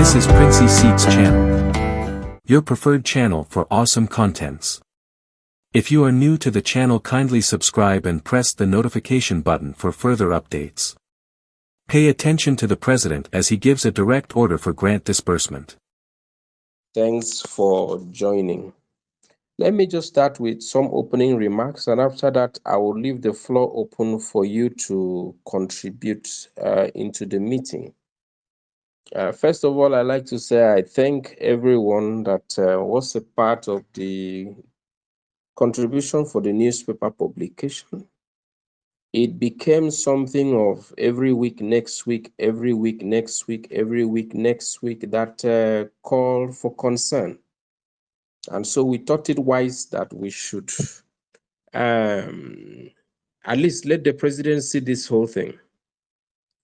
This is Princey Seats channel, your preferred channel for awesome contents. If you are new to the channel, kindly subscribe and press the notification button for further updates. Pay attention to the President as he gives a direct order for grant disbursement. Thanks for joining. Let me just start with some opening remarks, and after that, I will leave the floor open for you to contribute into the meeting. First of all, I'd like to say I thank everyone that was a part of the contribution for the newspaper publication. It became something of every week, next week, every week, next week, every week, next week, that call for concern. And so we thought it wise that we should at least let the president see this whole thing.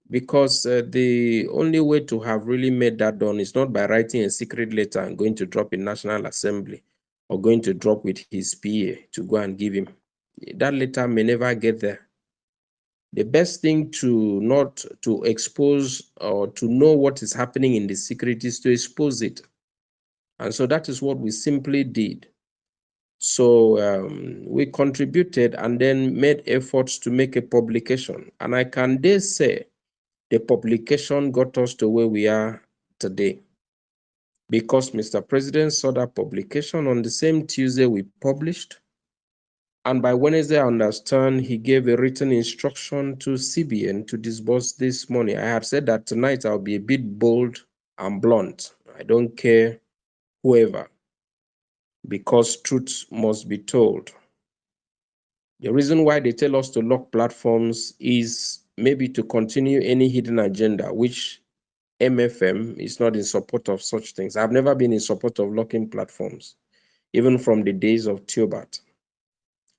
Because the only way to have really made that done is not by writing a secret letter and going to drop in National Assembly or going to drop with his PA to go and give him. That letter may never get there. The best thing to not to expose or to know what is happening in the secret is to expose it. And so that is what we simply did. So we contributed and then made efforts to make a publication. And I can dare say the publication got us to where we are today. Because Mr. President saw that publication on the same Tuesday we published. And by Wednesday, I understand he gave a written instruction to CBN to disburse this money. I had said that tonight I'll be a bit bold and blunt. I don't care whoever, because truth must be told. The reason why they tell us to lock platforms is maybe to continue any hidden agenda, which MFM is not in support of such things. I've never been in support of locking platforms, even from the days of Theobarth.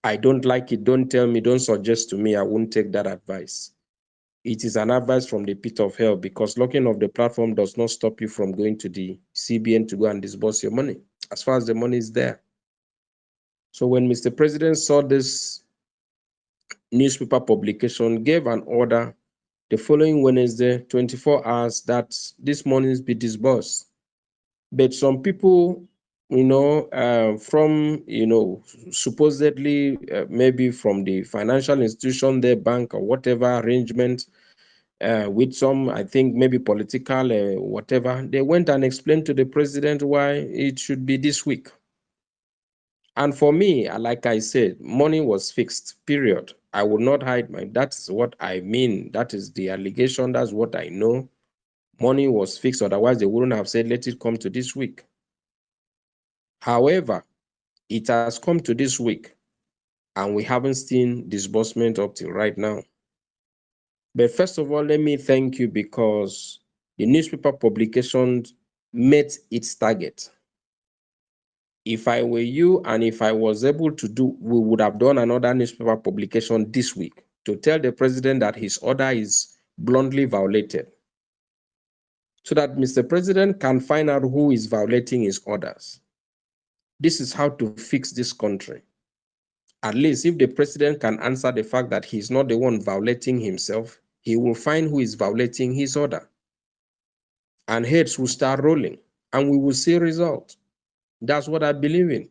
I don't like it. Don't tell me, don't suggest to me. I won't take that advice. It is an advice from the pit of hell, because locking of the platform does not stop you from going to the CBN to go and disburse your money, as far as the money is there. So when Mr. President saw this newspaper publication, gave an order the following Wednesday, 24 hours, that this money be disbursed. But some people, from, supposedly maybe from the financial institution, their bank or whatever arrangement, with some, I think maybe political, whatever, they went and explained to the president why it should be this week. And for me, like I said, money was fixed, period. I will not hide that's what I mean. That is the allegation. That's what I know. Money was fixed. Otherwise, they wouldn't have said, let it come to this week. However, it has come to this week, and we haven't seen disbursement up till right now. But first of all, let me thank you, because the newspaper publication met its target. If I were you, and if I was able to do, we would have done another newspaper publication this week to tell the president that his order is bluntly violated, so that Mr. President can find out who is violating his orders. This is how to fix this country. At least if the president can answer the fact that he's not the one violating himself, he will find who is violating his order. And heads will start rolling, and we will see results. That's what I believe in.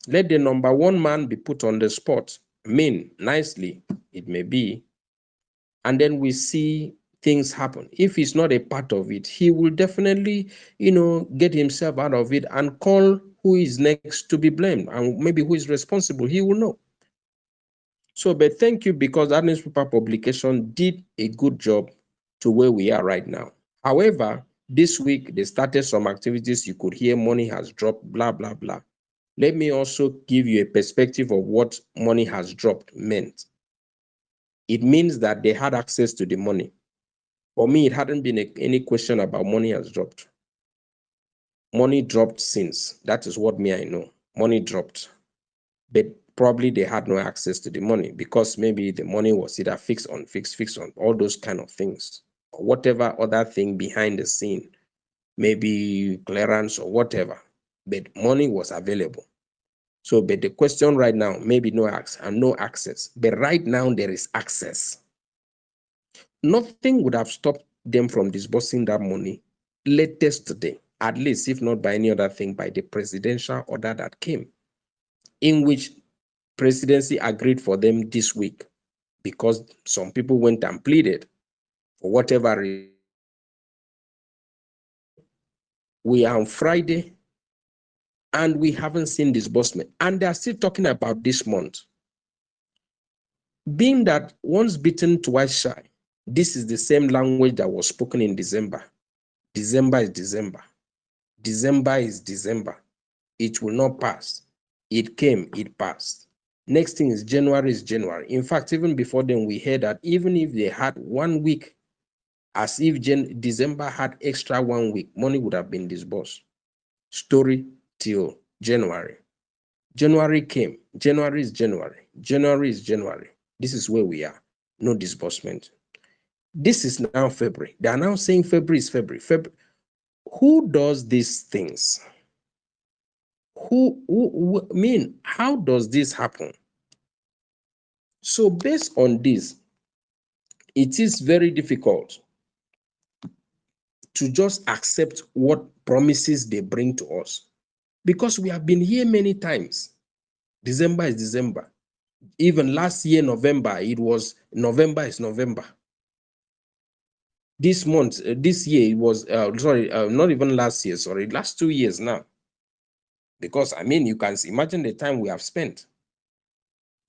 Let the number one man be put on the spot. Nicely, it may be. And then we see things happen. If he's not a part of it, he will definitely, get himself out of it and call who is next to be blamed, and maybe who is responsible. He will know. So, but thank you, because that newspaper publication did a good job to where we are right now. However, this week they started some activities. You could hear money has dropped, blah, blah, blah. Let me also give you a perspective of what money has dropped meant. It means that they had access to the money. For me, it hadn't been any question about money has dropped. Money dropped since. That is what I know. Money dropped. But probably they had no access to the money, because maybe the money was either fixed on, all those kind of things, or whatever other thing behind the scene, maybe clearance or whatever. But money was available. So, but the question right now, maybe no access. But right now there is access. Nothing would have stopped them from disbursing that money latest today, at least if not by any other thing, by the presidential order that came, in which presidency agreed for them this week, because some people went and pleaded for whatever reason. We are on Friday and we haven't seen disbursement, and they are still talking about this month. Being that once bitten, twice shy, this is the same language that was spoken in December. December is December. December is December. It will not pass. It came, it passed. Next thing is January. In fact, even before then, we heard that even if they had 1 week, as if December had extra 1 week, money would have been disbursed. Story till January. January came. January is January. January is January. This is where we are. No disbursement. This is now February. They are now saying February is February. Who does these things? How does this happen? So based on this, it is very difficult to just accept what promises they bring to us, because we have been here many times. December is December. Even last year, November, it was November is November. This month, this year, it was, not even last year, sorry, last 2 years now. Because, I mean, you can imagine the time we have spent.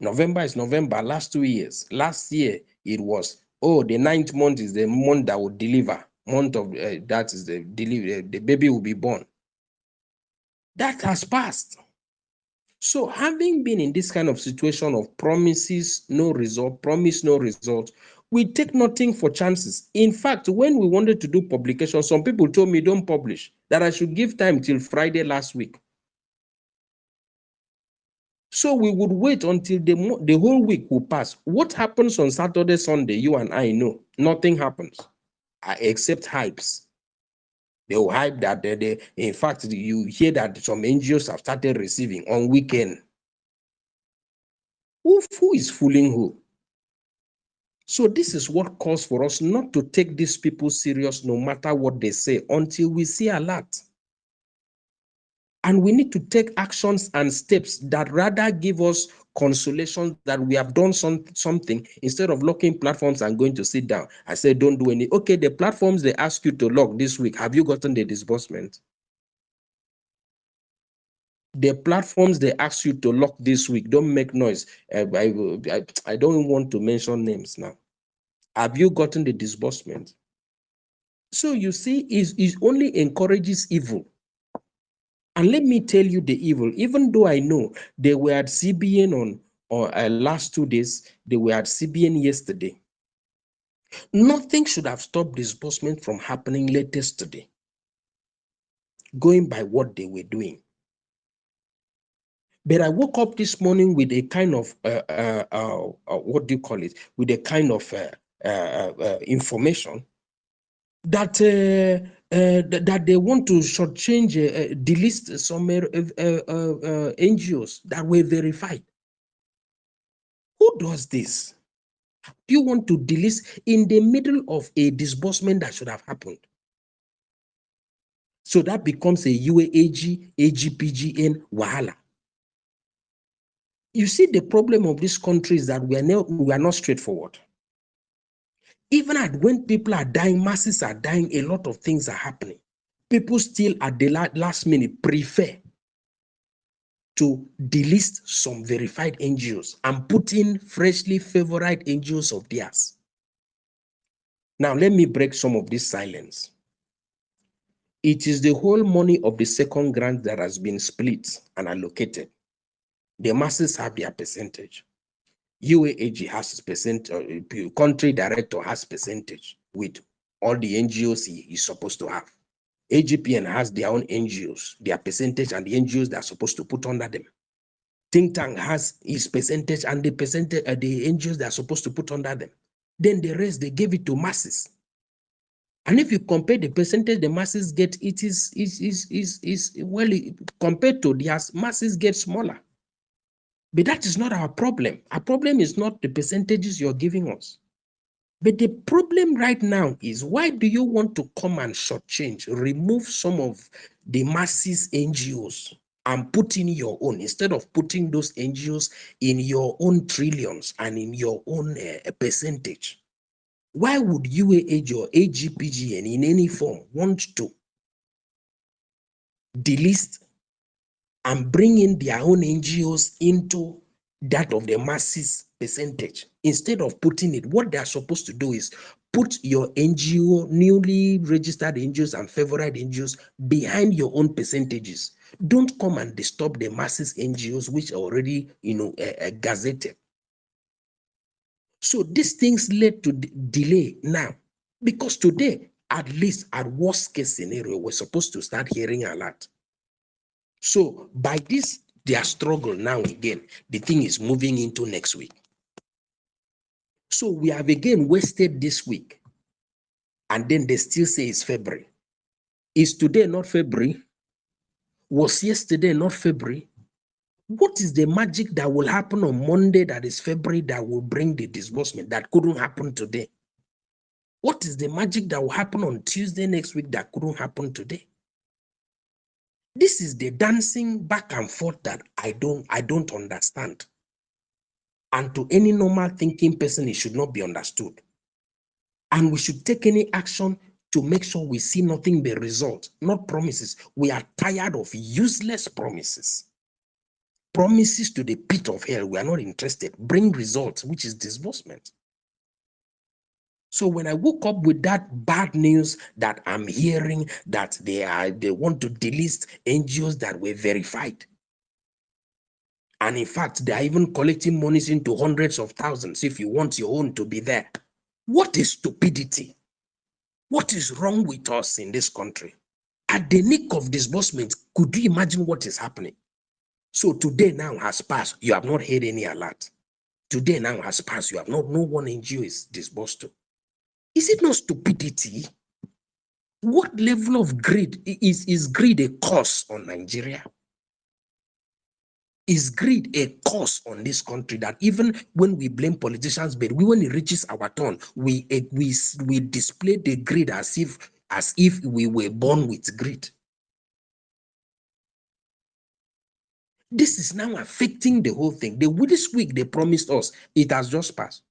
November is November, last 2 years. Last year, it was, the 9th month is the month that will deliver. Month of, that is the delivery, the baby will be born. That has passed. So having been in this kind of situation of promises, no result, promise, no result, we take nothing for chances. In fact, when we wanted to do publication, some people told me don't publish, that I should give time till Friday last week. So we would wait until the whole week will pass. What happens on Saturday, Sunday, you and I know, nothing happens, except hypes. They will hype that in fact, you hear that some NGOs have started receiving on weekend. Who is fooling who? So this is what calls for us not to take these people serious no matter what they say until we see a lot. And we need to take actions and steps that rather give us consolation that we have done something, instead of locking platforms and going to sit down. I say, don't do any. Okay, the platforms they ask you to lock this week, have you gotten the disbursement? The platforms they ask you to lock this week, don't make noise. I don't want to mention names now. Have you gotten the disbursement? So you see, it only encourages evil. And let me tell you the evil, even though I know they were at CBN last 2 days, they were at CBN yesterday. Nothing should have stopped disbursement from happening latest today, going by what they were doing. But I woke up this morning with a kind of, what do you call it? With a kind of information that that they want to shortchange, delist some NGOs that were verified. Who does this? Do you want to delist in the middle of a disbursement that should have happened? So that becomes a UAAG AGPGN wahala. You see, the problem of this country is that we are not straightforward. Even when people are dying, masses are dying, a lot of things are happening. People still at the last minute prefer to delist some verified NGOs and put in freshly favored NGOs of theirs. Now, let me break some of this silence. It is the whole money of the second grant that has been split and allocated. The masses have their percentage. UAAG has its percentage, country director has percentage with all the NGOs he is supposed to have. AGPN has their own NGOs, their percentage, and the NGOs they are supposed to put under them. Think Tank has his percentage and the percentage, the NGOs they are supposed to put under them. Then the rest, they gave it to masses. And if you compare the percentage the masses get, it is well, compared to the masses get smaller. But that is not our problem. Our problem is not the percentages you're giving us. But the problem problem right now is, why do you want to come and shortchange, remove some of the masses NGOs and put in your own, instead of putting those NGOs in your own trillions and in your own percentage? Why would UAAG or AGPGN in any form want to delist and bring in their own NGOs into that of the masses percentage? Instead of putting it, what they are supposed to do is put your NGO, newly registered NGOs and favorite NGOs behind your own percentages. Don't come and disturb the masses NGOs, which are already, gazetted. So these things led to delay now, because today, at least at worst case scenario, we're supposed to start hearing a lot. So by this, their struggle now again, the thing is moving into next week. So we have again wasted this week, and then they still say it's February. Is today not February? Was yesterday not February? What is the magic that will happen on Monday that is February that will bring the disbursement that couldn't happen today? What is the magic that will happen on Tuesday next week that couldn't happen today? This is the dancing back and forth that I don't understand. And to any normal thinking person, it should not be understood. And we should take any action to make sure we see nothing but result, not promises. We are tired of useless promises. Promises to the pit of hell. We are not interested. Bring results, which is disbursement. So when I woke up with that bad news that I'm hearing that they want to delist NGOs that were verified, and in fact they are even collecting monies into hundreds of thousands if you want your own to be there. What is stupidity? What is wrong with us in this country? At the nick of disbursement, could you imagine what is happening? So today now has passed. You have not heard any alert. Today now has passed. You have not, no one NGO is disbursed to. Is it not stupidity? What level of greed is greed a curse on Nigeria? Is greed a curse on this country that even when we blame politicians, but when it reaches our turn, we display the greed as if we were born with greed? This is now affecting the whole thing. This week they promised us, it has just passed.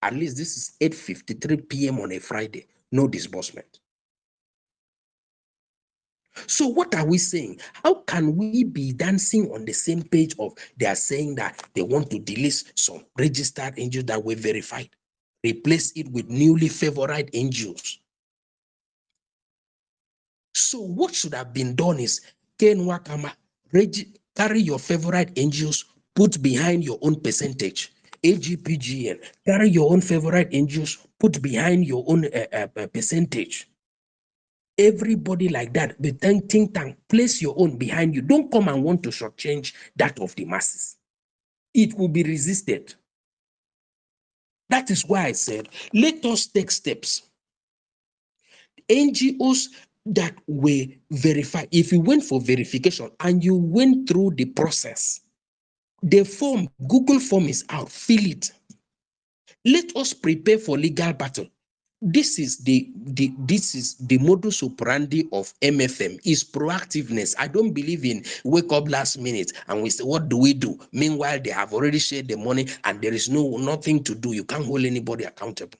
At least this is 8:53 p.m. on a Friday. No disbursement. So what are we saying? How can we be dancing on the same page of they are saying that they want to delist some registered NGOs that were verified, replace it with newly favored NGOs? So what should have been done is, Ken Wakama, carry your favorite NGOs, put behind your own percentage. AGPGN, carry your own favorite NGOs, put behind your own percentage. Everybody like that, the think tank, place your own behind you. Don't come and want to shortchange that of the masses. It will be resisted. That is why I said, let us take steps. NGOs that were verified, if you went for verification and you went through the process, the form, Google form is out, fill it. Let us prepare for legal battle. This is the modus operandi of MFM, is proactiveness. I don't believe in wake up last minute and we say, what do we do? Meanwhile, they have already shared the money and there is nothing to do. You can't hold anybody accountable.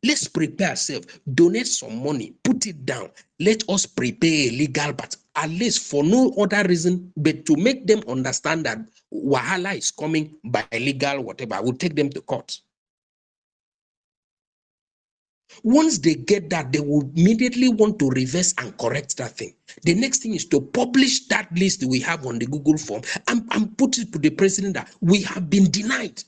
Let's prepare ourselves, donate some money, put it down. Let us prepare a legal battle, at least for no other reason, but to make them understand that Wahala is coming by legal whatever. I will take them to court. Once they get that, they will immediately want to reverse and correct that thing. The next thing is to publish that list we have on the Google form and put it to the president that we have been denied.